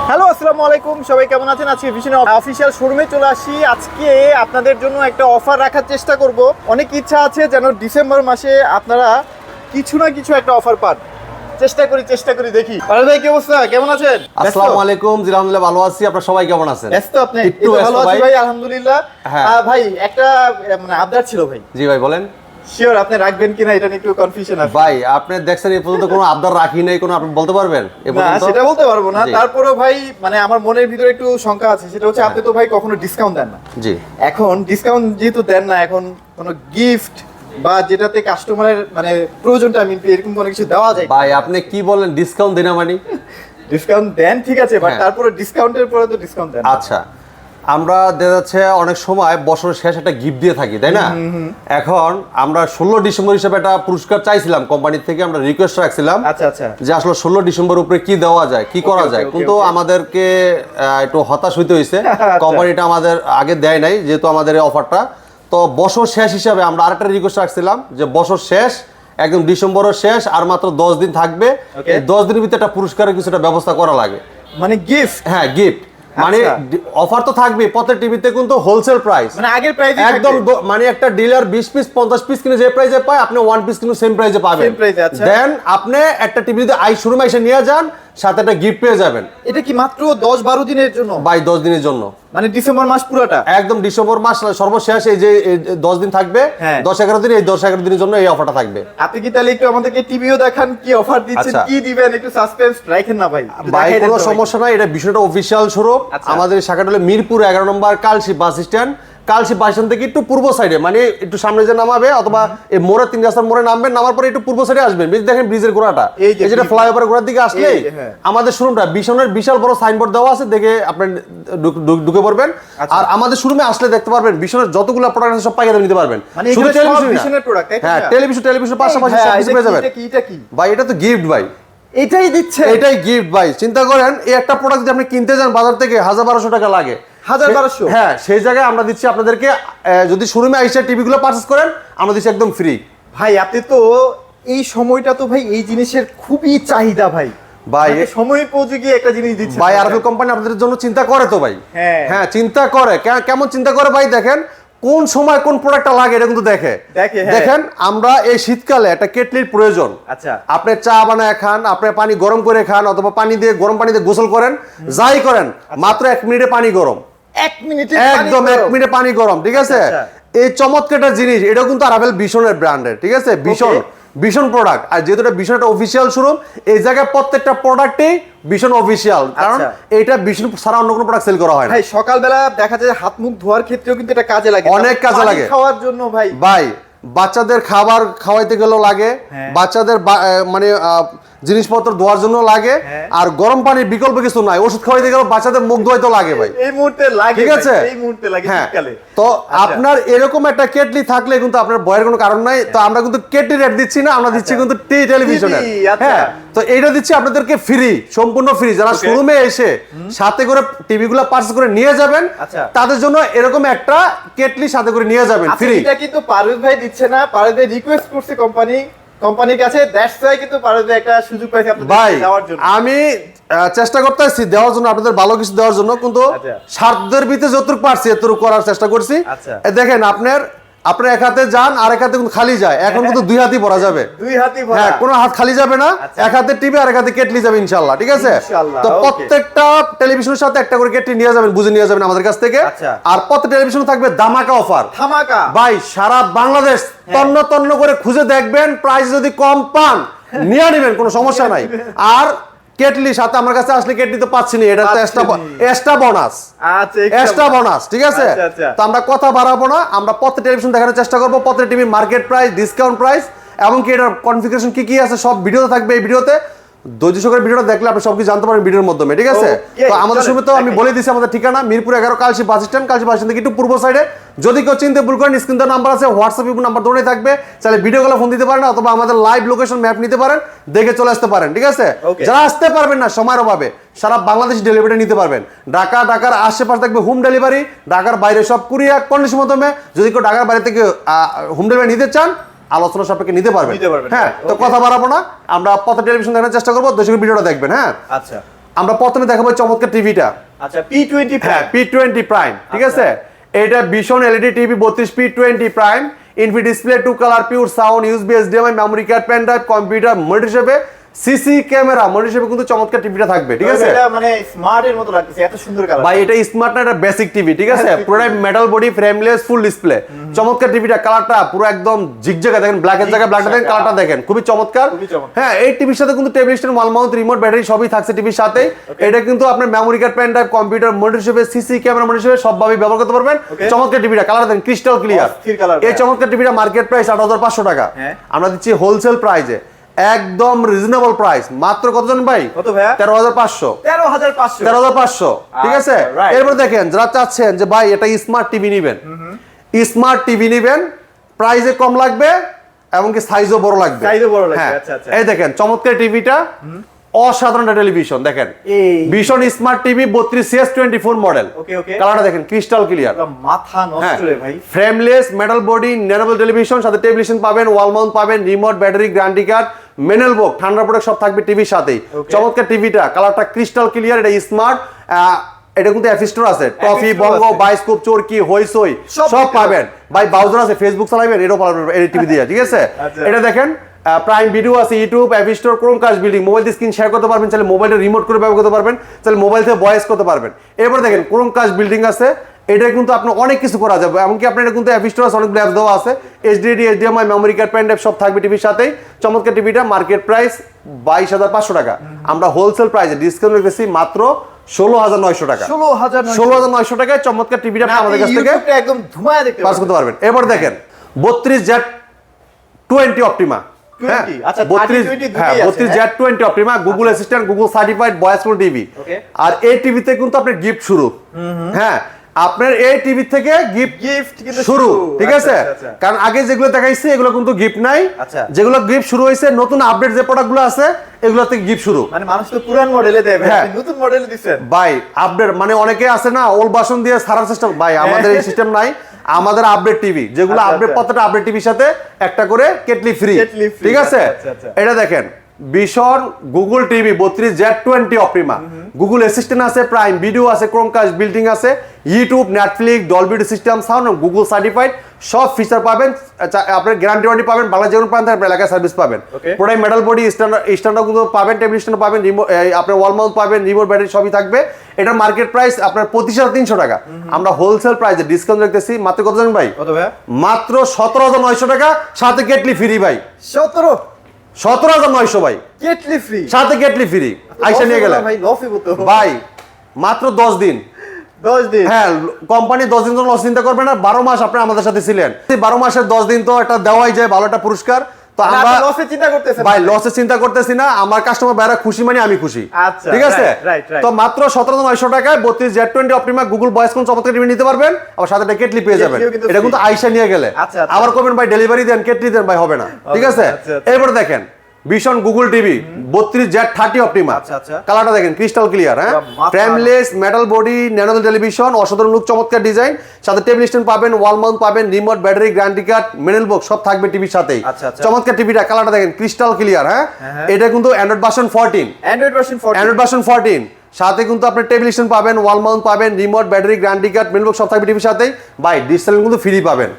Hello, আসসালামু আলাইকুম। সবাই কেমন আছেন? আজকে ভিশন অফিসিয়াল শোরুমে চলে আসি। আজকে আপনাদের জন্য একটা অফার রাখার চেষ্টা করব। অনেক ইচ্ছা আছে যেন ডিসেম্বর মাসে আপনারা কিছু না কিছু একটা অফার পান। চেষ্টা করি দেখি। পারভেজ ভাই, কি অবস্থা? কেমন আছেন? আসসালামু আলাইকুম। জি আলহামদুলিল্লাহ ভালো আছি। আপনারা সবাই কেমন আছেন? ব্যস্ত আপনি? একটু ভালো আছি ভাই, আলহামদুলিল্লাহ। হ্যাঁ। ভাই একটা মানে আবদার ছিল ভাই। জি ভাই বলেন। শিওর আপনি রাখবেন কিনা এটা নিয়ে একটু কনফিউশন আছে ভাই আপনি দেখছেন এই পর্যন্ত কোনো আবদার রাখি নাই, কোনো আপনি বলতে পারবেন এই না, পর্যন্ত? সেটা বলতে পারবো না। জি। তারপরেও ভাই মানে আমার মনের ভিতরে একটু শঙ্কা আছে, সেটা হচ্ছে আপনি তো ভাই কখনো ডিসকাউন্ট দেন না। জি। এখন ডিসকাউন্ট যেহেতু দেন না, এখন কোনো গিফট বা যেটাতে কাস্টমারের মানে প্রয়োজনটা আমি এরকম কোনো কিছু দেওয়া যায়? ভাই আপনি কি বলেন ডিসকাউন্ট দিনা মানে? ডিসকাউন্ট দেন ঠিক আছে, বাট হ্যাঁ। তারপরে ডিসকাউন্টের পরে তো ডিসকাউন্ট দেন না। আচ্ছা, আমরা দেখা যাচ্ছে অনেক সময় বছরের শেষ একটা গিফট দিয়ে থাকি, তাই না? এখন আমরা 16 ডিসেম্বর হিসেবে একটা পুরস্কার চাইছিলাম কোম্পানি থেকে, আমরা রিকোয়েস্ট রাখছিলাম আচ্ছা আচ্ছা। যে আসলে 16 ডিসেম্বর উপরে কি দেওয়া যায়, কি করা যায়, কিন্তু আমাদেরকে একটু হতাশ হইতে হয়েছে। কোম্পানিটা আমাদের আগে দেয় নাই যেহেতু আমাদের এই অফারটা। তো বছর শেষ হিসাবে আমরা আরেকটা রিকোয়েস্ট রাখছিলাম যে বছর শেষ একদম ডিসেম্বরের শেষ আর মাত্র 10 দিন থাকবে, এই 10 দিনের ভিতরে একটা পুরস্কারের কিছু একটা ব্যবস্থা করা লাগে। মানে গিফট? হ্যাঁ গিফট, মানে অফার তো থাকবে প্রত্যেক টিভিতে, কিন্তু হোলসেল প্রাইস, মানে আগের প্রাইস একদম মানে একটা ডিলার 20 পিস 50 পিস কিনে যে প্রাইসে পায় আপনি 1 পিস কিন্তু সেম প্রাইসে পাবেন। সেম প্রাইসে। আচ্ছা, দেন আপনি একটা টিভিতে শোরুমে এসে নিয়ে যান, সাথে একটা গিফট পেয়ে যাবেন। এটা কি মাত্র 10-12 দিনের জন্য? বাই 10 দিনের জন্য, মানে ডিসেম্বর মাস পুরোটা? একদম ডিসেম্বর মাস সর্বশেষ এই যে 10 দিন থাকবে, হ্যাঁ। 10-11 দিন, এই 10-11 দিনের জন্য এই অফারটা থাকবে। আপনি কি তাহলে একটু আমাদেরকে টিভিও দেখান, কি অফার দিচ্ছেন, আচ্ছা। কি দিবেন, একটু সাসপেন্স রাখেন না ভাই? একটু ভাই দেখাই দেন কোনো তো ভাই। সমস্যা নাই, এটা বিষয়টা অফিসিয়াল শোরুম। আচ্ছা। আমাদের শাখাটা হলো মিরপুর 11 নম্বর Kalshi bus stand. Kalshi bus stand থেকে একটু পূর্ব সাইডে, মানে একটু সামনে যে নামাবে অথবা এই মোড়ে 3 রাস্তার মোড়ে নামবেন, নামার পরে একটু পূর্ব সাইডে আসবেন, দেখেন ব্রিজের গোড়াটা, এই যে এই যেটা ফ্লাইওভারের গোড়ার দিকে আসলে এই যে, হ্যাঁ। আমাদের শোরুমটা বিশনের বিশাল বড় সাইনবোর্ড দেওয়া আছে, দেখে আপনি ঢুকে পড়বেন। আচ্ছা। আর আমাদের শোরুমে আসলে দেখতে পারবেন বিশনের যতগুলো প্রোডাক্ট আছে সব পাইকারি নিতে পারবেন। মানে শুধু এখানে সব টেলিভিশন ভিশনের প্রোডাক্ট, তাই তো? হ্যাঁ, টেলিভিশনের পাশাপাশি এই সব ভাই, কিছু পেয়ে যাবেন। এটা কি? ভাই এটা তো গিফট ভাই, এটাই দিচ্ছে? এটাই গিফট ভাই। চিন্তা করেন এই একটা প্রোডাক্ট যদি আপনি কিনতে যান বাজার থেকে 1000-1200 টাকা লাগে। 1000-1200? হ্যাঁ, সেই জায়গায় আমরা দিচ্ছি আপনাদেরকে, যদি শোরুমে আইসা টিভিগুলো পারচেজ করেন আমরা দিচ্ছি একদম ফ্রি। ভাই আপনি তো এই সময়টা তো ভাই এই জিনিসের খুবই চাহিদা ভাই। ভাই মানে সময় উপযোগী একটা জিনিস দিচ্ছে ভাই, আরএফএল কোম্পানি আপনাদের জন্য চিন্তা করে তো ভাই। হ্যাঁ। হ্যাঁ চিন্তা করে, কেমন চিন্তা করে ভাই, দেখেন কোন সময় কোন প্রোডাক্টটা লাগে এটা কিন্তু দেখে। হ্যাঁ। দেখেন আমরা এই শীতকালে একটা কেটলির প্রয়োজন। আচ্ছা। আপনি চা বানায় খান, আপনি পানি গরম করে খান, অথবা গরম পানি দিয়ে গোসল করেন, যাই করেন মাত্র 1 মিনিটে পানি গরম। 1 মিনিটে একদম 1 মিনিটে পানি গরম, ঠিক আছে? আচ্ছা। এই চমৎকার জিনিস, এটা কিন্তু আরএফএল ভীষণের ব্র্যান্ডের, ঠিক আছে? ভীষণ প্রোডাক্ট। আর যেহেতু এটা ভীষণ একটা অফিসিয়াল শোরুম, এই জায়গায় প্রত্যেকটা প্রোডাক্টই ভীষণ অফিসিয়াল, কারণ এটা ভীষণ ছাড়া অন্য কোনো প্রোডাক্ট সেল করা হয় না। ভাই সকালবেলা দেখা যায় হাত মুখ ধোয়ার ক্ষেত্রেও কিন্তু এটা কাজে লাগে, অনেক কাজে লাগে। খাওয়ার জন্য ভাই বাচ্চাদের খাবার খাওয়াইতে গেলেও লাগে, বাচ্চাদের মানে জিনিসপত্র ধোয়ার জন্য লাগে, আর গরম পানির বিকল্প কিছু নাই। ওষুধ খাওয়াইতে গেলেও বাচ্চাদের মুখ ধোয়াইতে লাগে ভাই, এই মুহূর্তে লাগে, ঠিক আছে? এই মুহূর্তে লাগে হ্যাঁ। শীতকালে। তো আপনার এরকম একটা কেটলি থাকলে কিন্তু আপনার ভয়ের কোনো কারণ নাই। তো আমরা কিন্তু কেটলি রেট দিচ্ছি না, আমরা দিচ্ছি কিন্তু টেলিভিশনের। হ্যাঁ, তো এইটা দিচ্ছি আপনাদেরকে ফ্রি, সম্পূর্ণ ফ্রি। যারা শোরুমে এসে সাথে করে টিভিগুলো পারচেজ করে নিয়ে যাবেন তাদের জন্য এরকম একটা কেটলি সাথে করে নিয়ে যাবেন ফ্রি। এটা কিন্তু পারভেজ ভাই দিচ্ছে না, পারভেজ ভাই রিকোয়েস্ট করছে কোম্পানির কাছে, দ্যাটস ওয়াই কিন্তু পারভেজ ভাই একটা সুযোগ পাইছে আপনাদের দেওয়ার জন্য। আমি চেষ্টা করতেছি দেওয়ার জন্য, আপনাদের ভালো কিছু দেওয়ার জন্য, কিন্তু স্বার্থের ভিতরে যতটুকু পারছি এতটুকু করার চেষ্টা করছি। দেখেন আপনার এক হাতে যান আর এক হাতে কিন্তু খালি যায়, এখন কিন্তু 2 হাতই ভরা যাবে। 2 হাতই ভরা? হ্যাঁ, কোনো হাত খালি যাবে না। এক হাতে টিভি আর এক হাতে কেটলি যাবে ইনশাআল্লাহ, ঠিক আছে? তো প্রত্যেকটা টেলিভিশনের সাথে একটা করে কেটলি নিয়ে যাবেন, বুঝে নিয়ে যাবেন আমাদের কাছ থেকে। আর প্রত্যেক টেলিভিশনে থাকবে ধামাকা অফার। ধামাকা ভাই সারা বাংলাদেশ তন্ন করে খুঁজে দেখবেন, প্রাইস যদি কম পান নিয়ে নেবেন, কোনো সমস্যা নাই। আর কেটলি সাথে আমার কাছে আসলে কেটলি তো পাচ্ছি না, এটা তো এক্সট্রা বোনাস। আচ্ছা, এক্সট্রা বোনাস, ঠিক আছে? তো আমরা কথা বাড়াবো না, আমরা প্রত্যেক টেলিভিশন দেখানোর চেষ্টা করবো, প্রত্যেক TV market price, discount price, এমনকি এটার কনফিগারেশন কি আছে সব ভিডিওতে থাকবে। এই ভিডিওতে ধৈর্য সহকারে ভিডিওটা দেখলে আপনি সবকিছু জানতে পারবেন ভিডিওর মাধ্যমে, ঠিক আছে? তো আমাদের শুরুতে তো আমি বলে দিচ্ছি আমাদের ঠিকানা Mirpur 11 Kalshi bus stand. Kalshi bus stand থেকে একটু পূর্ব সাইডে। যদি কেউ চিনতে ভুল করেন স্ক্রিনে নাম্বার আছে, হোয়াটসঅ্যাপ নাম্বার দৌড়ে থাকবে, চাইলে ভিডিও কলে ফোন দিতে পারেন, অথবা আমাদের লাইভ লোকেশন ম্যাপ নিতে পারেন, দেখে চলে আসতে পারেন, ঠিক আছে? যারা আসতে পারবেন না সময়ের অভাবে, সারা বাংলাদেশ ডেলিভারি নিতে পারবেন। ঢাকার আশেপাশে থাকবে হোম ডেলিভারি, ঢাকার বাইরে সব কুরিয়ার কন্ডিশনের মাধ্যমে। যদি কেউ ঢাকার বাইরে থেকে হোম ডেলিভারি নিতে চান আলোচনা সাপেক্ষে নিতে পারবেন। হ্যাঁ, তো কথা বাড়াবো না, আমরা প্রত্যেক টেলিভিশন দেখানোর চেষ্টা করবো, দর্শক ভিডিওটা দেখবেন। হ্যাঁ, আচ্ছা। আমরা প্রথমে দেখাবো চমৎকার টিভিটা। আচ্ছা P20 হ্যাঁ P20 প্রাইম, ঠিক আছে। এটা ভীষণ LED TV 32 P20 prime, infi display, 2 colour, pure sound, USB, HDMI, memory card, pen drive, computer, monitor হিসেবে সিসি ক্যামেরা, মনিটর হিসেবে কিন্তু চমৎকার টিভিটা থাকবে, ঠিক আছে। এটা মানে স্মার্টের মতো লাগতেছে, এত সুন্দর কালার ভাই। এটা স্মার্ট না, এটা বেসিক টিভি, ঠিক আছে। পুরোটাই metal body, frameless, full display, চমৎকার টিভিটা। কালারটা পুরো একদম ঝিকঝাকা, দেখেন ব্ল্যাকের জায়গায় ব্ল্যাকটা দেখেন, কালারটা দেখেন খুবই চমৎকার। হ্যাঁ, এই টিভির সাথে কিন্তু table stand, wall mount, remote, battery সবই থাকছে টিভির সাথে। এটা কিন্তু আপনার memory card, pen drive, computer, monitor হিসেবে, সিসি ক্যামেরা মনিটর হিসেবে সবভাবে ব্যবহার করতে পারবেন। চমৎকার টিভিটা, কালার দেখেন ক্রিস্টাল ক্লিয়ার। এই চমৎকার টিভিটা মার্কেট প্রাইস 8,500 টাকা, আমরা দিচ্ছি হোলসেল প্রাইসে, একদম রিজনেবল প্রাইস। মাত্র কতজন ভাই? কত ভাই? 13,500। 13,500, ঠিক আছে। এরপর দেখেন যারা চাচ্ছেন যে ভাই এটা স্মার্ট টিভি নেবেন, স্মার্ট টিভি নেবেন, প্রাইসে কম লাগবে এবং কি সাইজও বড় লাগবে। হ্যাঁ, এই দেখেন চমৎকার টিভিটা, অসাধারণ টেলিভিশন দেখেন, ভীষণ স্মার্ট টিভি 32CS24 মডেল। কালারটা দেখেন ক্রিস্টাল ক্লিয়ার, মাথা নষ্ট রে ভাই। ফ্রেমলেস, মেটাল বডি, ন্যানোবল টেলিভিশন, সাথে টেলিভিশন পাবেন, ওয়াল মাউন্ট পাবেন, remote, battery, guarantee card, manual book, ঠান্ডা প্রোডাক্ট সব থাকবে টিভির সাথেই। চমৎকার টিভিটা, কালারটা ক্রিস্টাল ক্লিয়ার, এটা স্মার্ট। এটা কিন্তু অ্যাপ স্টোর আছে, টফি, বঙ্গ, বায়োস্কোপ, চরকি, হইসই সব পাবেন। ভাই ব্রাউজার আছে, ফেসবুক চালাবেন, এটাও পাবেন এই টিভি দিয়ে, ঠিক আছে। এটা দেখেন প্রাইম ভিডিও আছে, YouTube, app store, Chromecast building, mobile দিয়ে স্ক্রিন শেয়ার করতে পারবেন, চাইলে মোবাইলটা রিমোট করে ব্যবহার করতে পারবেন, চাইলে মোবাইল থেকে ভয়েস করতে পারবেন। এরপর দেখেন ক্রোমকাস্ট বিল্ডিং আছে, এটা কিন্তু আপনার অনেক কিছু করা যাবে, এমনকি আপনার এটা কিন্তু অ্যাপ স্টোর আছে, অনেকগুলো অ্যাপ দেওয়া আছে, HDD, HDMI, memory card, pen drive সব থাকবে টিভির সাথেই। চমৎকার টিভিটা মার্কেট প্রাইস 22,500 টাকা, আমরা হোলসেল প্রাইসে ডিসকাউন্ট রেখেছি মাত্র 16,900 টাকা। 16,900 টাকায় চমৎকার টিভিটা আমাদের কাছ থেকে একদম ধুমায়া দেখতে পাস করতে পারবেন। এবার দেখেন 32Z20 অপটিমা, হ্যাঁ 32Z20 Optima, Google assistant, Google certified voice call TV. আর এই টিভিতে কিন্তু আপনার গিফট শুরু, হ্যাঁ আপনার এই টিভি থেকে গিফট কিন্তু শুরু, ঠিক আছে। কারণ আগে যেগুলো দেখাইছি এগুলো কিন্তু গিফট নাই, যেগুলো গিফট শুরু হয়েছে নতুন আপডেট যে প্রোডাক্টগুলো আছে এগুলো থেকে গিফট শুরু। মানে মানুষ তো পুরান মডেলে দেয় ভাই, নতুন মডেলে দিবেন ভাই। আপডেট মানে অনেকে আছে না ওল্ড ভার্সন দিয়ে সারার সিস্টেম, ভাই আমাদের এই সিস্টেম নাই। আমাদের আপডেট টিভি যেগুলো আপডেট, প্রত্যেকটা আপডেট টিভির সাথে একটা করে কেটলি ফ্রি, ঠিক আছে। এটা দেখেন ভীষণ Google TV 32Z20 Optima, Google Assistant আছে, প্রাইম ভিডিও আছে, ক্রোমকাস্ট বিল্ডিং আছে, YouTube, Netflix, Dolby system sound, Google certified সব ফিচার পাবেন। আপনার গ্যারান্টি ওয়ারেন্টি পাবেন, বাংলা যেমন পাবেন আপনার এলাকায় সার্ভিস পাবেন। পুরাই মেটাল বডি, স্ট্যান্ডার্ড গুলো পাবেন, টেবিল স্ট্যান্ড পাবেন, আপনার ওয়াল মাউন্ট পাবেন, রিমোট, ব্যাটারি সবই থাকবে। এটার মার্কেট প্রাইস আপনার 25,300 টাকা, আমরা হোলসেল প্রাইসে ডিসকাউন্ট রাখতেছি মাত্র কত জানেন ভাই? মাত্র 17,900 টাকা, সাথে কেটলি ফ্রি ভাই। 17,900 ভাই, কেটলি ফ্রি, সাথে কেটলি ফ্রি। আইসা নিয়ে গেলে ভাই মাত্র 10 দিন। হ্যাঁ, কোম্পানি 10 দিন লস চিন্তা করবে না, 12 মাস আপনি আমাদের সাথে ছিলেন, 12 মাসের 10 দিন তো এটা দেওয়াই যায়, ভালো একটা পুরস্কার। তো আমরা লসের চিন্তা করতেছি ভাই, লসের চিন্তা করতেছি না, আমার কাস্টমার ভাইরা খুশি মানে আমি খুশি, ঠিক আছে। তো মাত্র 17,900 টাকায় 32Z20 Optima Google voice call চমৎকার টিভি নিতে পারবেন, আবার সাথে কেটলি পেয়ে যাবেন। এটা কিন্তু আইসা নিয়ে গেলে আবার করবেন ভাই ডেলিভারি দেন, কেটলি দেন ভাই, হবে না, ঠিক আছে। এরপর দেখেন ভীষণ গুগল টিভি 32Z30 অপটিমা, কালারটা দেখেন ক্রিস্টাল ক্লিয়ার, হ্যাঁ ফ্রেমলেস, মেটাল বডি, ন্যানোবল টেলিভিশন, অসাধারণ লুক, চমৎকার ডিজাইন, সাথে টেবিল স্ট্যান্ড পাবেন, ওয়াল মাউন্ট পাবেন, remote, battery, guarantee card, manual box সব থাকবে টিভির সাথেই। চমৎকার টিভিটা, কালারটা দেখেন ক্রিস্টাল ক্লিয়ার, হ্যাঁ এটা কিন্তু অ্যান্ড্রয়েড ভার্সন 14, সাথে কিন্তু আপনি টেবিল স্ট্যান্ড পাবেন, ওয়াল মাউন্ট পাবেন, remote, battery, guarantee card, manual box সব থাকবে টিভির সাথেই। ভাই ডিশ চ্যানেল কিন্তু ফ্রি পাবেন,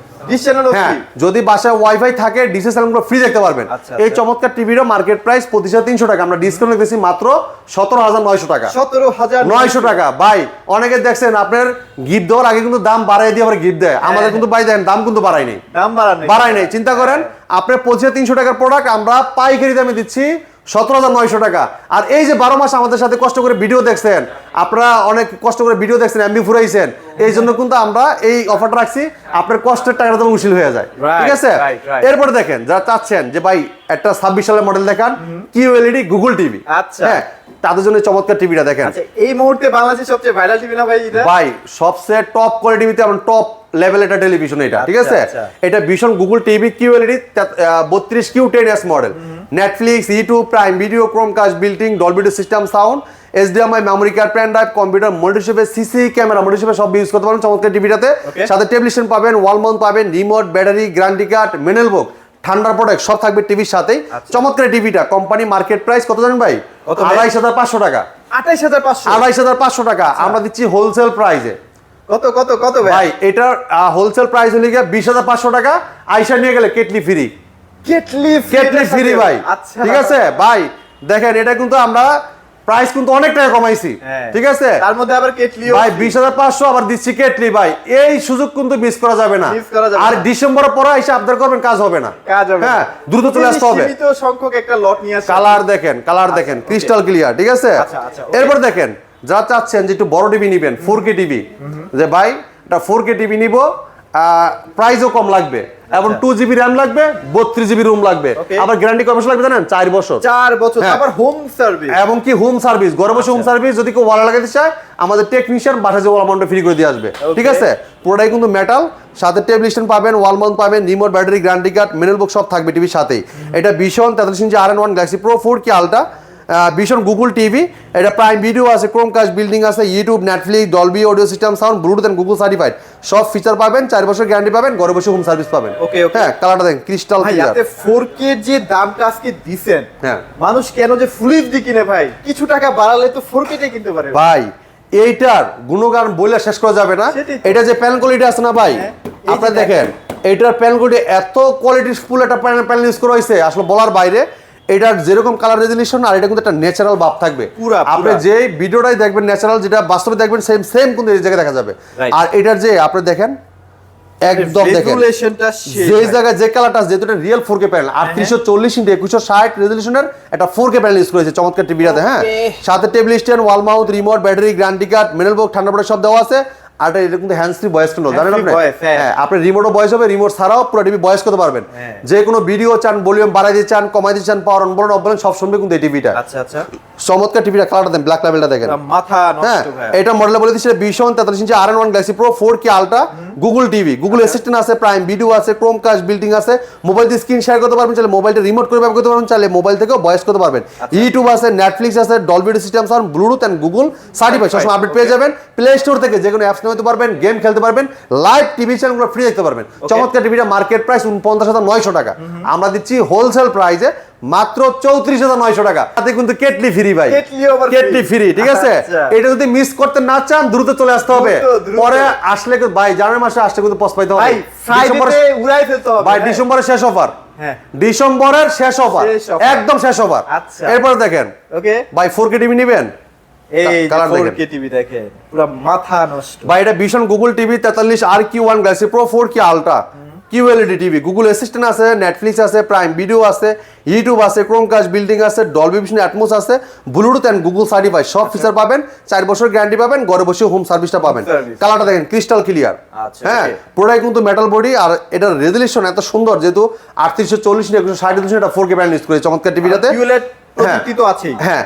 হ্যাঁ যদি বাসায় ওয়াইফাই থাকে ডিসি চ্যানেলগুলো ফ্রি দেখতে পারবেন। এই চমৎকার টিভিরও মার্কেট প্রাইস 25,300 টাকা, আমরা ডিসকাউন্ট রেখেছি মাত্র 17,900 টাকা। 17,900 টাকা ভাই। অনেকে দেখছেন আপনার গিফট দেওয়ার আগে কিন্তু দাম বাড়াই দিয়ে আবার গিফট দেয়, আমাদের কিন্তু ভাই দেন দাম কিন্তু বাড়াই নেই, বাড়াই নেই। চিন্তা করেন আপনার 25,300 টাকার প্রোডাক্ট আমরা পাইকারি দামে দিচ্ছি 17,900 টাকা। আর এই যে 12 মাস আমাদের সাথে কষ্ট করে ভিডিও দেখছেন, আপনারা অনেক কষ্ট করে ভিডিও দেখছেন, এমবি ফুরাইছেন, এই জন্য কিন্তু আমরা এই অফারটা রাখছি, আপনার কষ্টের টাকাটা তো উসিল হয়ে যায়, ঠিক আছে। এরপরে দেখেন যারা চাচ্ছেন যে ভাই একটা 26 সালের মডেল দেখান, কিউএলইডি গুগল টিভি, হ্যাঁ তাদের জন্য চমৎকার টিভিটা দেখেন। এই মুহূর্তে বাংলাদেশের সবচেয়ে ভাইরাল টিভি না ভাই এটা? ভাই সবচেয়ে টপ কোয়ালিটি টিভিতে এবং টপ লেভেল এটা টেলিভিশন, এটা ঠিক আছে। এটা ভীষণ Google TV QLED 32Q10S model, Netflix, YouTube, Prime Video, Chromecast building, Dolby system sound, HDMI, memory card, pen drive, computer, monitor হিসেবে, সিসি ক্যামেরা মনিটর হিসেবে সব ইউজ করতে পারেন চমৎকার টিভিটাতে। সাথে টেবিল স্ট্যান্ড পাবেন, ওয়াল মাউন্ট পাবেন, remote, battery, guarantee card, manual book, ঠান্ডার প্রোডাক্ট সব থাকবে টিভির সাথেই। চমৎকার টিভিটা কোম্পানি মার্কেট প্রাইস কত জানেন ভাই? 28,500 টাকা। 28500 28500 টাকা আমরা দিচ্ছি হোলসেল প্রাইসে। কত কত কত ভাই এটার হোলসেল প্রাইস হলে গিয়ে 20500 টাকা, আইসা নিয়ে গেলে কেটলি ফ্রি। কেটলি ফ্রি ভাই। আচ্ছা ঠিক আছে ভাই, দেখেন এটা কিন্তু আমরা প্রাইস কিন্তু অনেক টাকা কমাইছি। ঠিক আছে, তার মধ্যে আবার কেটলিও ভাই 20500 আবার দিচ্ছি কেটলি ভাই। এই সুযোগ কিন্তু মিস করা যাবে না। আর ডিসেম্বরের পরে এসে আবদার করবেন, কাজ হবে না। হ্যাঁ, দ্রুত চলে আসতে হবে। সীমিত সংখ্যক একটা লট নিয়ে আসেন। কালার দেখেন ক্রিস্টাল ক্লিয়ার। ঠিক আছে, এরপর দেখেন যারা চাচ্ছেন যে একটু বড় টিভি নিবেন, 4K টিভি, যে ভাই এটা 4K টিভি নিব, প্রাইসও কম লাগবে এবং 2GB RAM লাগবে, 32GB রুম লাগবে, আবার গ্যারান্টি কত বছর লাগবে জানেন? 4 বছর। 4 বছর, আবার হোম সার্ভিস, এবং কি হোম সার্ভিস, ঘরে বসে হোম সার্ভিস। যদি কেউ ওয়াল লাগাতে চায় আমাদের টেকনিশিয়ান বাসায় যে ওয়াল মাউন্ট ফ্রি করে দিয়ে আসবে। ঠিক আছে, পুরোটাই কিন্তু মেটাল, সাথে টেবিল স্ট্যান্ড পাবেন, ওয়াল মাউন্ট পাবেন, remote, battery, guarantee card, manual book সব থাকবে টিভির সাথেই। এটা ভীষণ 43 inch RN1 galaxy pro 4K ultra, ভীষণ গুগল টিভি। এটা প্রাইম ভিডিও আছে, ক্রোমকাস্ট বিল্ডিং আছে, YouTube, Netflix, Dolby audio system, sound, Bluetooth and Google certified সব ফিচার পাবেন। 4 বছর গ্যারান্টি পাবেন, ঘরে বসে হোম সার্ভিস পাবেন। হ্যাঁ, কালারটা দেখেন ক্রিস্টাল ক্লিয়ার। ভাই 4K যে দামটা আজকে দিবেন, হ্যাঁ, মানুষ কেন যে ফুল এইচডি কিনে ভাই? কিছু টাকা বাড়ালে তো 4K টাই কিনতে পারে ভাই। এইটার গুণগান বলে শেষ করা যাবে না। এটা যে প্যানেল কোয়ালিটি আছে না ভাই, আপনারা দেখেন এটার প্যানেল কোয়ালিটি এত কোয়ালিটিফুল একটা প্যানেল ইউজ করা হয়েছে, আসলে বলার বাইরে। এটার যেরকম কালার রেজুলেশন, আর এটা কিন্তু একটা ন্যাচারাল ভাব থাকবে। আপনি যে ভিডিওটাই দেখবেন ন্যাচারাল, যেটা বাস্তবে দেখবেন সেম কিন্তু এই জায়গায় দেখা যাবে। আর এটার যে আপনি দেখেন একদম দেখেন যে জায়গায় যে কালারটা, যেহেতু এটা রিয়েল 4K প্যানেল, 3840 ইনটু 2160 রেজুলেশনের একটা 4K প্যানেল ইউজ করেছে চমৎকার টিভিটাতে। হ্যাঁ, সাথে table stand, wall mount, remote, battery, guarantee card, manual book, ঠান্ডা পড়ে সব দেওয়া আছে। আর এটা কিন্তু হ্যান্ডস ফ্রি ভয়েস কন্ট্রোল, জানেন আপনি? হ্যাঁ, আপনি রিমোটও ভয়েস হবে, রিমোট ছাড়াও পুরো টিভি ভয়েস করতে পারবেন। যে কোনো ভিডিও চান, ভলিউম বাড়াই দিতে চান, কমাই দিতে চান, পাওয়ার অন বলেন অফ বলেন সব শুনবে কিন্তু এই টিভিটা। আচ্ছা আচ্ছা, চমৎকার টিভিটা, কালারটা দেন, ব্ল্যাক লেভেলটা দেখেন, মাথা নষ্ট ভাই। এটা মডেল বলে দিচ্ছে ভীষণ 43 inch RN1 galaxy pro 4K ultra, Google TV, Google Assistant আছে, প্রাইম ভিডিও আছে, ক্রোমকাস্ট বিল্ডিং আছে, মোবাইল দিয়ে স্ক্রিন শেয়ার করতে পারবেন, চাইলে মোবাইলটা রিমোট করে ব্যবহার করতে পারবেন, চাইলে মোবাইল থেকেও ভয়েস করতে পারবেন। ইউটিউব আছে, নেটফ্লিক্স আছে, Dolby audio system, sound, Bluetooth and Google certified সবসময় আপডেট পেয়ে যাবেন। প্লে স্টোর থেকে যে কোনো অ্যাপস নামাতে পারবেন, গেম খেলতে পারবেন, লাইভ টিভি চ্যানেলগুলো ফ্রি দেখতে পারবেন। চমৎকার টিভিটা মার্কেট প্রাইস 49,900 টাকা, আমরা দিচ্ছি হোলসেল প্রাইসে মাত্র 34,900 টাকা। তাতে কিন্তু কেটলি ফ্রি ভাই, কেটলি ফ্রি। ঠিক আছে, এটা যদি মিস করতে না চান দ্রুত চলে আসতে হবে। পরে আসলে ভাই জানুয়ারি মাসে আসলে কিন্তু পস্পাইতে হবে ভাই। ডিসেম্বরের শেষ অফার, ডিসেম্বরের শেষ অফার, একদম শেষ অফার। এরপরে দেখেন ভাই 4K টিভি নিবেন, এই 4K টিভি দেখেন পুরো মাথা নষ্ট ভাই। এটা ভীষণ Google TV 43 RQ1 Galaxy pro 4K ultra QLED TV, Google Assistant আছে, নেটফ্লিক্স আছে, প্রাইম ভিডিও আছে, ইউটিউব আছে, ক্রোমকাস্ট বিল্ডিং আছে, ডলবি ভিশন অ্যাটমস আছে, ব্লুটুথ এন্ড গুগল সার্টিফাইড সব ফিচার পাবেন। 4 বছর গ্যারান্টি পাবেন, ঘরে বসে হোম সার্ভিসটা পাবেন। কালারটা দেখেন ক্রিস্টাল ক্লিয়ার। হ্যাঁ, পুরোটাই কিন্তু মেটাল বডি, আর এটার রেজুলেশন এত সুন্দর, যেহেতু 3840 160 এটা 4K প্যানেল ইউজ করে চমৎকার টিভিটাতে। হ্যাঁ,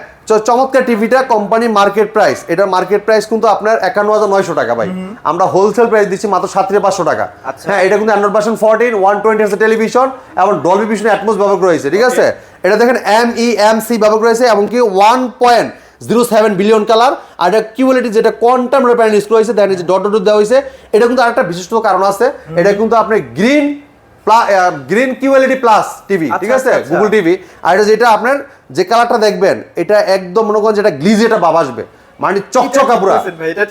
চমৎকার টিভিটা কোম্পানি মার্কেট প্রাইস, এটা মার্কেট প্রাইস কিন্তু আপনার 51,900 টাকা ভাই। আমরা হোলসেল প্রাইস দিচ্ছি মাত্র 7,500 টাকা। হ্যাঁ, এটা কিন্তু অ্যান্ড্রয়েড ভার্সন 14 120 হার্জ টেলিভিশন এবং ডলবি ভিশন অ্যাটমস ব্যবহার করা হয়েছে। ঠিক আছে, এটা দেখেন MEMC ব্যবহার করা হয়েছে এবং কি 1.07 বিলিয়ন কালার। আর এটা QLED যেটা কোয়ান্টাম রে প্যানেল ইউজ করা হয়েছে, দেখেন যে ডট ডট দেওয়া হয়েছে। এটা কিন্তু আরেকটা বিশিষ্ট কারণ আছে, এটা কিন্তু আপনি গ্রিন QLED প্লাস টিভি। ঠিক আছে, গুগল টিভি। আর এটা যেটা আপনার যে কালারটা দেখবেন, এটা একদম মনে করেন যেটা গ্লিজ, এটা ভাব আসবে, মানে চকচকা পুরো।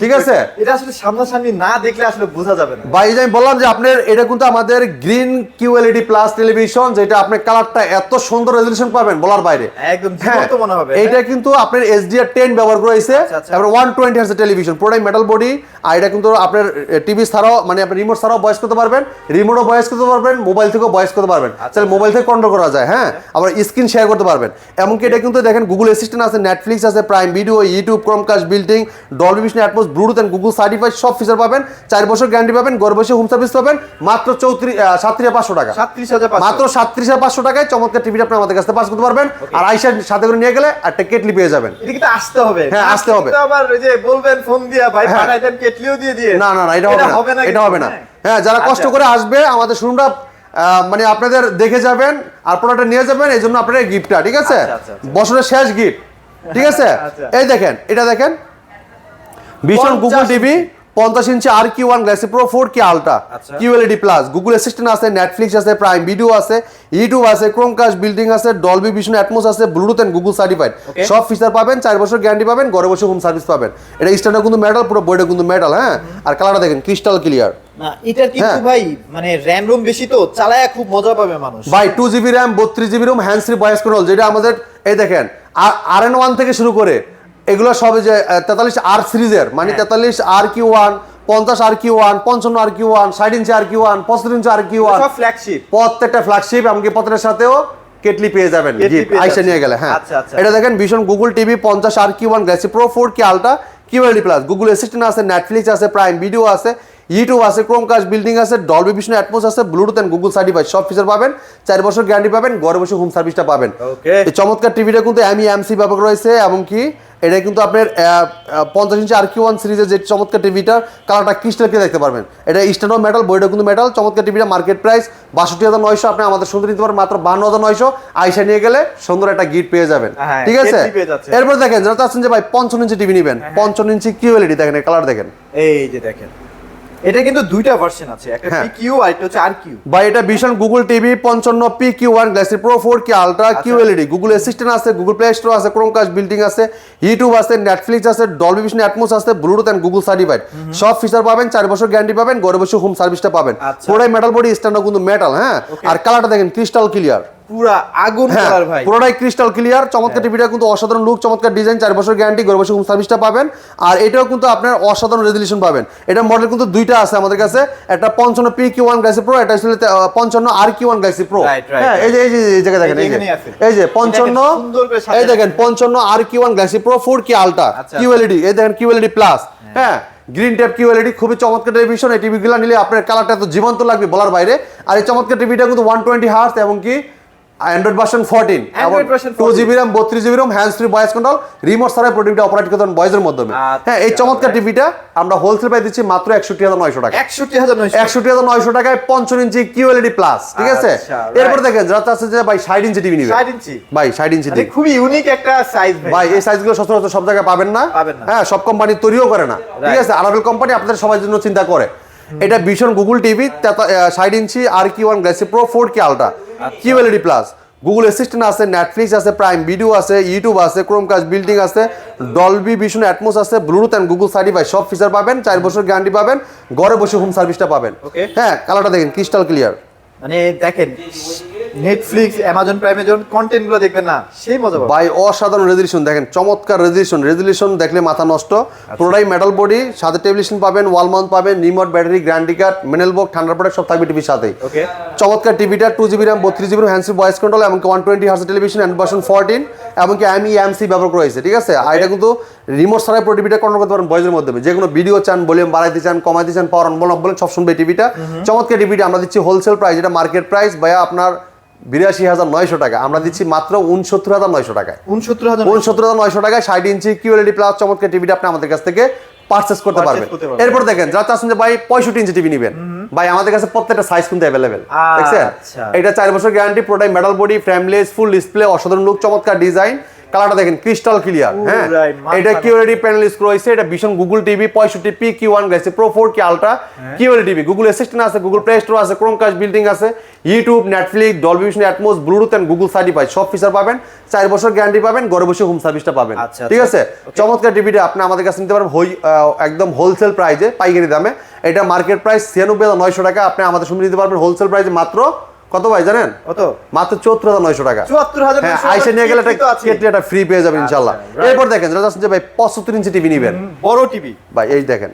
ঠিক আছে, এটা আসলে সামনাসামনি না দেখলে আসলে বোঝা যাবে না ভাই। আমি বললাম যে আপনার এটা কিন্তু আমাদের গ্রিন QLED প্লাস টেলিভিশন, যেটা আপনি কালারটা এত সুন্দর রেজুলেশন পাবেন বলার বাইরে, একদম জীবন্ত মনে হবে। এটা কিন্তু আপনার HDR10 ব্যবহার করা হয়েছে এবং 120 হার্জ টেলিভিশন, পুরোটাই মেটাল বডি। আর এটা কিন্তু আপনার টিভি ছাড়াও, মানে আপনি রিমোট ছাড়াও ভয়েস করতে পারবেন, রিমোটও ভয়েস করতে পারবেন, মোবাইল থেকেও ভয়েস করতে পারবেন, তাহলে মোবাইল থেকে কন্ট্রোল করা যায়। হ্যাঁ, আবার স্ক্রিন শেয়ার করতে পারবেন। এমনকি এটা কিন্তু দেখেন গুগল অ্যাসিস্ট্যান্ট আছে, নেটফ্লিক্স আছে, Prime Video, YouTube, Chromecast building, Dolby Vision Atmos, Bluetooth and Google certified সব ফিচার পাবেন। 4 বছর গ্যারান্টি পাবেন, ঘরে বসে হোম সার্ভিস পাবেন মাত্র 37,500 টাকা। মাত্র 37,500 টাকায় চমৎকার টিভিটা আপনি আমাদের কাছে পাস করতে পারবেন। আর আইসার সাথে করে নিয়ে গেলে একটা কেটলি পেয়ে যাবেন। এটা কিন্তু আসতে হবে। হ্যাঁ, আসতে হবে। আবার ওই যে বলবেন ফোন দিয়া ভাই পাঠাই দেন, কেটলিও দিয়ে দিয়ে। না, এটা হবে না, এটা হবে না। হ্যাঁ, যারা কষ্ট করে আসবে আমাদের শোরুমটা মানে আপনাদের দেখে যাবেন আর প্রোডাক্টটা নিয়ে যাবেন, এই জন্য আপনাদের গিফটটা। ঠিক আছে, বছরের শেষ গিফট। ঠিক আছে, এই দেখেন, এটা দেখেন ভীষণ Google TV 50 inch RQ1 Galaxy pro 4K ultra আচ্ছা। QLED প্লাস গুগল অ্যাসিস্ট্যান্ট আছে, নেটফ্লিক্স আছে, প্রাইম ভিডিও আছে, ইউটিউব আছে, ক্রোমকাস্ট বিল্ডিং আছে, ডলবি ভিশন অ্যাটমস আছে, Bluetooth and Google certified Okay. সব ফিচার পাবেন, 4 বছর গ্যারান্টি পাবেন, ঘরে বসে হোম সার্ভিস পাবেন। এটা স্ট্যান্ডার্ড কিন্তু মেটাল, পুরো বডিটা কিন্তু মেটাল, হ্যাঁ। আর কালারটা দেখেন ক্রিস্টাল ক্লিয়ার না এটার কিন্তু হ্যাঁ। ভাই মানে র‍্যাম রোম বেশি তো চালায় খুব মজা পাবে মানুষ। ভাই 2GB RAM 32GB ROM hands free voice control, যেটা আমাদের এই দেখেন RN1 থেকে শুরু করে এগুলো সব যে 43R সিরিজের, মানে 43RQ1, 50RQ1, 55RQ1, 60 ইঞ্চি RQ1, 65 ইঞ্চি RQ1 সব ফ্ল্যাগশিপ। প্রত্যেকটা ফ্ল্যাগশিপ, এমনকি প্রত্যেকটার সাথেও কেটলি পেয়ে যাবেন কেটলি গিফট পেয়ে আইসা যাচ্ছেন। নিয়ে গেলে, হ্যাঁ। আচ্ছা, আচ্ছা। এটা দেখেন ভীষণ Google TV 50RQ1 Galaxy pro 4K ultra QLED plus Google Assistant আছে, নেটফ্লিক্স আছে, প্রাইম ভিডিও আছে, ইউটিউব আছে, ক্রোমকাস্ট বিল্ডিং আছে, ডলবি ভিশন অ্যাটমস আছে, ব্লুটুথ এন্ড গুগল সার্টিফাইড সব ফিচার পাবেন, 4 বছর গ্যারান্টি পাবেন, ঘরে বসে হোম সার্ভিসটা পাবেন। ওকে। এই চমৎকার টিভিটা কিন্তু এমসি ব্যবহার রয়েছে, এমনকি এটা কিন্তু আপনার 50 ইঞ্চি RQ1 সিরিজের যে চমৎকার টিভিটার কালারটা ক্রিস্টাল ক্লিয়ার দেখতে পারবেন। এটা স্ট্যান্ডার্ড মেটাল, বইটা কিন্তু মেটাল। চমৎকার টিভিটা মার্কেট প্রাইস 62,900, আপনি আমাদের সুন্দর নিতে পারেন মাত্র 52,900, আইসা নিয়ে গেলে সুন্দর একটা গিফট পেয়ে যাবেন, হ্যাঁ, ঠিক আছে। কেটলি পেয়ে যাচ্ছেন। এরপর দেখেন যারা চাচ্ছেন যে ভাই 55 ইঞ্চি টিভি নেবেন, 55 ইঞ্চি QLED দেখেন, কালার দেখেন এই যে দেখেন এটা কিন্তু দুইটা ভার্সন আছে, একটা হ্যাঁ। PQ আর একটা হচ্ছে RQ। ভাই এটা ভীষণ Google TV 55 PQ1 Galaxy pro 4K ultra QLED Google Assistant আছে, গুগল প্লে স্টোর আছে, ক্রোমকাস্ট বিল্ডিং আছে, ইউটিউব আছে, নেটফ্লিক্স আছে, ডলবি ভিশন অ্যাটমস আছে, ব্লুটুথ এন্ড গুগল সার্টিফাইড সব ফিচার পাবেন, 4 বছর গ্যারান্টি পাবেন, ঘরে বসে হোম সার্ভিসটা পাবেন। আচ্ছা। পুরোটাই মেটাল বডি, স্ট্যান্ডার্ড কিন্তু মেটাল, হ্যাঁ। Okay. আর কালারটা দেখেন ক্রিস্টাল ক্লিয়ার, পুরা আগুন হ্যাঁ, কালার ভাই। পুরোটাই ক্রিস্টাল ক্লিয়ার। চমৎকার টিভিটা কিন্তু অসাধারণ লুক, চমৎকার ডিজাইন, 4 বছর গ্যারান্টি, ঘরে বসে হোম সার্ভিসটা পাবেন। আর এটাও কিন্তু আপনার অসাধারণ রেজলিউশন পাবেন। এটা মডেল কিন্তু দুইটা আছে আমাদের কাছে, একটা 55 PQ1 গ্যালাক্সি প্রো, এটা আসলে 55 RQ1 Galaxy pro, Right, right, হ্যাঁ। এই যে এই জায়গায় দেখেন, এই যে এই যে এখানেই আছে। এই যে 55, সুন্দর করে সাজানো এই দেখেন 55 RQ1 Galaxy pro 4K ultra আচ্ছা। QLED, এই দেখেন QLED প্লাস, হ্যাঁ। গ্রিন ট্যাপ QLED খুবই চমৎকার টেলিভিশন। এই টিভিগুলো নিলে আপনার কালারটা এত জীবন্ত লাগবে বলার বাইরে। আর এই চমৎকার টিভিটা কিন্তু 120 হার্টজ এবং কি Android version 14, Android version 14 2GB RAM 32GB ROM, hands free voice control, remote ছাড়া প্রোটিভটা অপারেট করতে পারেন ভয়েসের মাধ্যমে, আচ্ছা, হ্যাঁ। এই চমৎকার টিভিটা আমরা হোলসেল প্রাইস দিচ্ছি মাত্র 61,900 টাকা, 61,900। 61,900 টাকায় 55 ইঞ্চি QLED প্লাস, ঠিক আছে। আচ্ছা, এরপর right. দেখেন যারা চাচ্ছে যে ভাই 60 ইঞ্চি টিভি নিবে, 60 ইঞ্চি ভাই 60 ইঞ্চি মানে খুবই ইউনিক একটা সাইজ ভাই। এই সাইজগুলো সচরাচর সব জায়গায় পাবেন না, পাবেন না। হ্যাঁ। সব কোম্পানি তৈরিও করে না, ঠিক আছে। আরাবেল কোম্পানি আপনাদের সবার জন্য চিন্তা করে। এটা ভীষণ গুগল টিভি 60 ইঞ্চি RQ1 Galaxy pro 4K ultra QLED plus Google Assistant আছে, নেটফ্লিক্স আছে, প্রাইম ভিডিও আছে, ইউটিউব আছে, ক্রোমকাস্ট বিল্ডিং আছে, ডলবি ভিশন অ্যাটমস আছে, ব্লুটুথ এন্ড গুগল সার্টিফাইড সব ফিচার পাবেন, 4 বছর গ্যারান্টি পাবেন, ঘরে বসে হোম সার্ভিসটা পাবেন, Okay. হ্যাঁ। কালারটা দেখেন ক্রিস্টাল ক্লিয়ার, মানে দেখেন নেটফ্লিক্স অ্যামাজন প্রাইমে যখন কন্টেন্ট গুলো দেখবেন না সেই মজা পাবেন। ভাই অসাধারণ রেজলিউশন দেখেন, চমৎকার রেজলিউশন দেখলে মাথা নষ্ট। পুরোটাই মেটাল বডি, সাথে টেলিভিশন পাবেন, ওয়াল মাউন্ট পাবেন, রিমোট, ব্যাটারি, গ্যারান্টি কার্ড, মিনেল বক্স, ঠান্ডা প্রোডাক্ট সব থাকবে টিভির সাথেই। ওকে। চমৎকার টিভিটা 2GB RAM 32GB ROM, hands free voice control, এমনকি 120 হার্টজ টেলিভিশন, অ্যান্ড ভার্সন 14, এমনকি এমসি ব্যবহার করা হয়েছে, ঠিক আছে। আর এটা কিন্তু রিমোট ছাড়াই পুরো টিভিটা কন্ট্রোল করতে পারেন ভয়েসের মাধ্যমে, যে কোনো ভিডিও চান, ভলিউম বাড়াইতে চান, কমাইতে চান, পাওয়ার অন বলেন সব শুনবে টিভিটা। চমৎকার টিভিটা আমরা দিচ্ছি হোলসেল প্রাইস, এটা মার্কেট প্রাইস ভাইয়া আপনার 82,900 টাকা, আমরা দিচ্ছি মাত্র 69,900 টাকায়। 69,900 টাকায় 60 ইঞ্চি QLED প্লাস চমৎকার টিভিটা আপনি আমাদের কাছ থেকে পারচেস করতে পারবেন। এরপর দেখেন যারা চাচ্ছেন যে ভাই 65 ইঞ্চি টিভি নেবেন, ভাই আমাদের কাছে প্রত্যেকটা সাইজ কিন্তু অ্যাভেলেবেল, দেখছেন। এটা 4 বছর গ্যারান্টি, পুরোটাই metal body, frameless, full display, অসাধারণ লুক, চমৎকার ডিজাইন, কালারটা দেখেন ক্রিস্টাল ক্লিয়ার, হ্যাঁ। এটা QLED প্যানেল স্ক্রু হইছে, এটা ভীষণ Google TV 65 PQ1 Galaxy pro 4K ultra QLED TV, Google Assistant আছে, গুগল প্লে স্টোর আছে, ক্রোমকাস্ট বিল্ডিং আছে, YouTube, Netflix, Dolby Vision Atmos, Bluetooth and Google certified সব ফিচার পাবেন, 4 বছর গ্যারান্টি পাবেন, ঘরে বসে হোম সার্ভিসটা পাবেন, আচ্ছা, ঠিক আছে। চমৎকার টিভিটা আপনি আমাদের কাছে নিতে পারেন একদম হোলসেল প্রাইসে, পাইকারি দামে। এটা মার্কেট প্রাইস 96,900 টাকা, আপনি আমাদের সঙ্গে নিতে পারবেন হোলসেল প্রাইসে মাত্র কত ভাই জানেন? কত? মাত্র 74,900 টাকা। 74,900 হ্যাঁ, আইসা নিয়ে গেলে এটা ফ্রি পেয়ে যাবেন ইনশাআল্লাহ। এরপর দেখেন যারা চাচ্ছেন যে ভাই 75 ইঞ্চি টিভি নেবেন, বড় টিভি, ভাই এই দেখেন,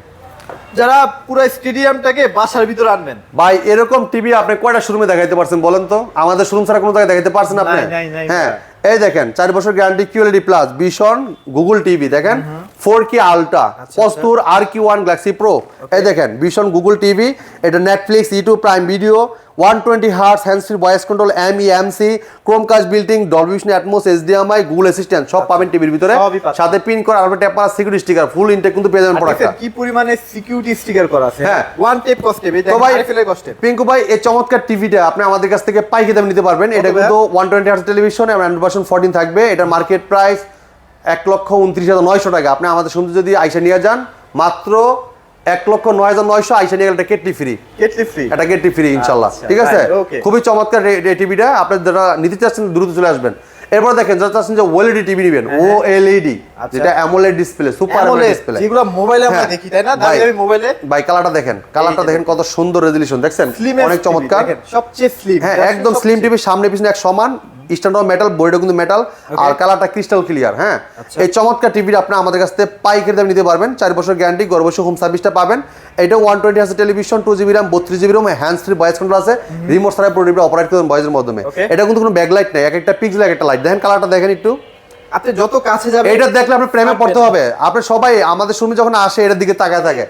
যারা পুরো স্টেডিয়ামটাকে বাসার ভিতরে আনবেন, ভাই এরকম টিভি আপনি কয়টা শোরুমে দেখাইতে পারছেন বলেন তো? আমাদের শোরুম ছাড়া কোনো জায়গায় দেখাইতে পারছেন আপনি? নাই, হ্যাঁ, এই দেখেন 4 বছর গ্যারান্টি QLED প্লাস ভীষণ গুগল টিভি দেখেন 4K ultra 75 RQ1 Galaxy pro, এই দেখেন ভীষণ গুগল টিভি, এটা Netflix, YouTube, Prime video, 120 hertz, hands free voice control, MC, Chromecast building, Dolby Vision atoms, HDMI, Google assistant সব পাবেন টিভির ভিতরে, সাথে পিন করা আর ট্যাপ করা সিকিউরিটি স্টিকার, ফুল ইনটেক কিন্তু পেয়ে যাবেন প্রোডাক্টটা। কি পরিমাণে সিকিউরিটি স্টিকার করা আছে, হ্যাঁ, ওয়ান টেপ কস্টে, এই দেখেন আরএফএল এর কস্টে। পিঙ্কু ভাই এই চমৎকার টিভিটা আপনি আমাদের কাছ থেকে পাইকারি দামে নিতে পারবেন। এটা কিন্তু 120 হার্টজ টেলিভিশন এবং অ্যান্ড্রয়েড ভার্সন 14 থাকবে। এটা মার্কেট প্রাইস 1,29,900 টাকা, আপনি আমাদের সঙ্গে যদি আইসা নিয়ে যান মাত্র 1,09,900 আইসা নিয়ে গেলে এটা কেটলি ফ্রি, কেটলি ফ্রি। এটা কেটলি ফ্রি ইনশাআল্লাহ। আচ্ছা, ঠিক আছে, right, okay. খুবই চমৎকার এই টিভিটা। আপনি যারা নিতে চাচ্ছেন দ্রুত চলে আসবেন। এরপর দেখেন যারা চাচ্ছেন যে ওএলইডি টিভি নেবেন, ওএলইডি যেটা AMOLED display, super AMOLED display, যেগুলো মোবাইলে আমরা দেখি তাই না, দামি মোবাইলে। ভাই কালারটা দেখেন, কালারটা দেখেন কত সুন্দর রেজোলিউশন, দেখছেন অনেক চমৎকার, সবচেয়ে স্লিম। হ্যাঁ একদম স্লিম টিভি, সামনে পিছনে এক সমান, স্ট্যান্ড মেটাল, বডিটা কিন্তু মেটাল, আর কালারটা ক্রিস্টাল ক্লিয়ার। হ্যাঁ, এই চমৎকার টিভিটা আপনি আমাদের কাছ থেকে পাইকারি দামে নিতে পারবেন। 4 বছর গ্যারান্টি, ঘরে বসে হোম সার্ভিসটা পাবেন। এটা 120 hertz television, 2GB RAM, 32GB ROM, hands free voice control আছে, রিমোট ছাড়া পুরো টিভিটা অপারেট করবেন ভয়েসের মাধ্যমে। এটা কিন্তু কোনো ব্যাকলাইট নাই, এক একটা পিক্সেল এক একটা লাইট। দেখেন কালারটা দেখেন একটু, আপনি যত কাছে যাবেন এটা দেখলে আপনার প্রেমে পড়তে হবে। আপনি সবাই আমাদের শোরুমে যখন আসে এটার দিকে তাকায় থাকে,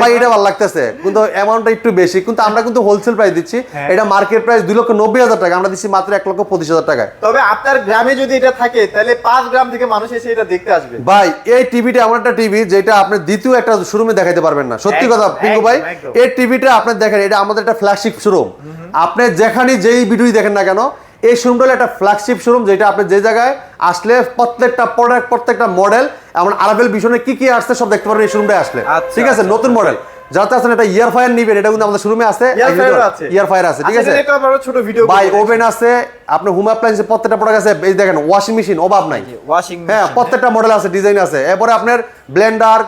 ভাই এটা ভালো লাগতেছে, কিন্তু অ্যামাউন্টটা একটু বেশি, কিন্তু আমরা কিন্তু হোলসেল প্রাইস দিচ্ছি। এটা মার্কেট প্রাইস 2,90,000 টাকা, আমরা দিচ্ছি মাত্র 1,25,000 টাকায়। তবে আপনার গ্রামে যদি এটা থাকে তাহলে 5 গ্রাম থেকে মানুষ এসে এটা দেখতে আসবে। ভাই এই টিভিটা এমন একটা টিভি যেটা আপনি দ্বিতীয় একটা শোরুমে দেখাতে পারবেন না, সত্যি কথা পিঙ্কু ভাই। এই টিভিটা আপনি দেখেন, এটা আমাদের একটা ফ্ল্যাগশিপ শোরুম। আপনি যেখানে যেই ভিডিওই দেখেন না কেন, এই শোরুমটা হলো একটা ফ্ল্যাগশিপ শোরুম, যেটা আপনি যে জায়গায় আসলে প্রত্যেকটা প্রোডাক্ট, প্রত্যেকটা মডেল, এমন আরাভেল ভিশনে কি কি আসছে সব দেখতে পারবেন এই শোরুমটায় আসলে। ঠিক আছে, নতুন মডেল যাতে আছেন, এটা ইয়ার ফায়ার নিবেন, এটা কিন্তু আমাদের শোরুমে আছে, ইয়ার ফায়ার আছে। ঠিক আছে, এটা আবার ছোট ভিডিও ভাই ওভেন আছে, আপনি হোম অ্যাপ্লায়েন্সে প্রত্যেকটা প্রোডাক্ট আছে। এই দেখেন ওয়াশিং মেশিন অভাব নাই, ওয়াশিং হ্যাঁ প্রত্যেকটা মডেল আছে, ডিজাইন আছে। এরপরে আপনার Blender,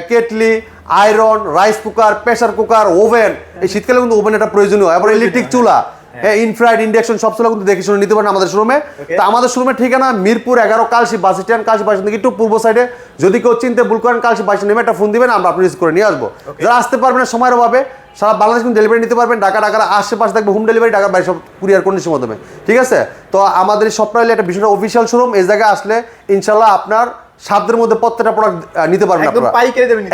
kettle, iron, rice cooker, pressure cooker, oven, এই শীতকালে কিন্তু ওভেন এটা প্রয়োজনীয়। এরপর ইলেকট্রিক চুলা, হ্যাঁ ইনফ্রারেড, ইন্ডাকশন সব চুলা কিন্তু দেখে শুনে নিতে পারেন আমাদের শোরুমে। তো আমাদের শোরুমের ঠিকানা Mirpur 11 Kalshi bus stand, Kalshi bus stand থেকে একটু পূর্ব সাইডে। যদি কেউ চিনতে ভুল করেন, কালশি বাস স্ট্যান্ড নেমে একটা ফোন দিবেন, আমরা আপনি রিসিভ করে নিয়ে আসবো। যারা আসতে পারবেন না সময়ের অভাবে, সারা বাংলাদেশ কিন্তু ডেলিভারি নিতে পারবেন। ঢাকার আশেপাশে থাকবে হোম ডেলিভারি, ঢাকার বাইরে সব কুরিয়ার কন্ডিশনের মাধ্যমে। ঠিক আছে, তো আমাদের এই সপ্তাহে একটা ভীষণ অফিসিয়াল শোরুম। এই জায়গায় আসলে ইনশাল্লাহ আপনার সাধ্যের মধ্যে প্রত্যেকটা প্রোডাক্ট নিতে পারবেন আপনারা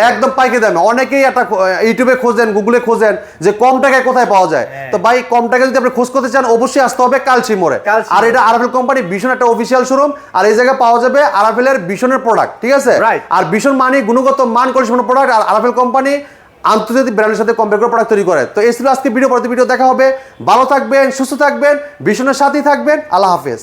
একদম পাইকারি দামে। অনেকেই একটা ইউটিউবে খোঁজেন, গুগলে খোঁজেন যে কম টাকায় কোথায় পাওয়া যায়। তো ভাই কম টাকায় যদি আপনি খোঁজ করতে চান, অবশ্যই আসতে হবে কালশি মোড়ে। আর এটা আরাভেল কোম্পানি ভীষণ একটা অফিসিয়াল শোরুম, আর এই জায়গায় পাওয়া যাবে আরাভেলের ভীষণের প্রোডাক্ট। ঠিক আছে, আর ভীষণ মানে গুণগত মান কোয়ালিটির প্রোডাক্ট, আর আরাভেল কোম্পানি আন্তর্জাতিক ব্র্যান্ডের সাথে কম্পেয়ার করে প্রোডাক্ট তৈরি করে। তো এই ছিল আজকে ভিডিও, পরবর্তী ভিডিও দেখা হবে। ভালো থাকবেন, সুস্থ থাকবেন, ভীষণের সাথেই থাকবেন। আল্লাহ হাফেজ।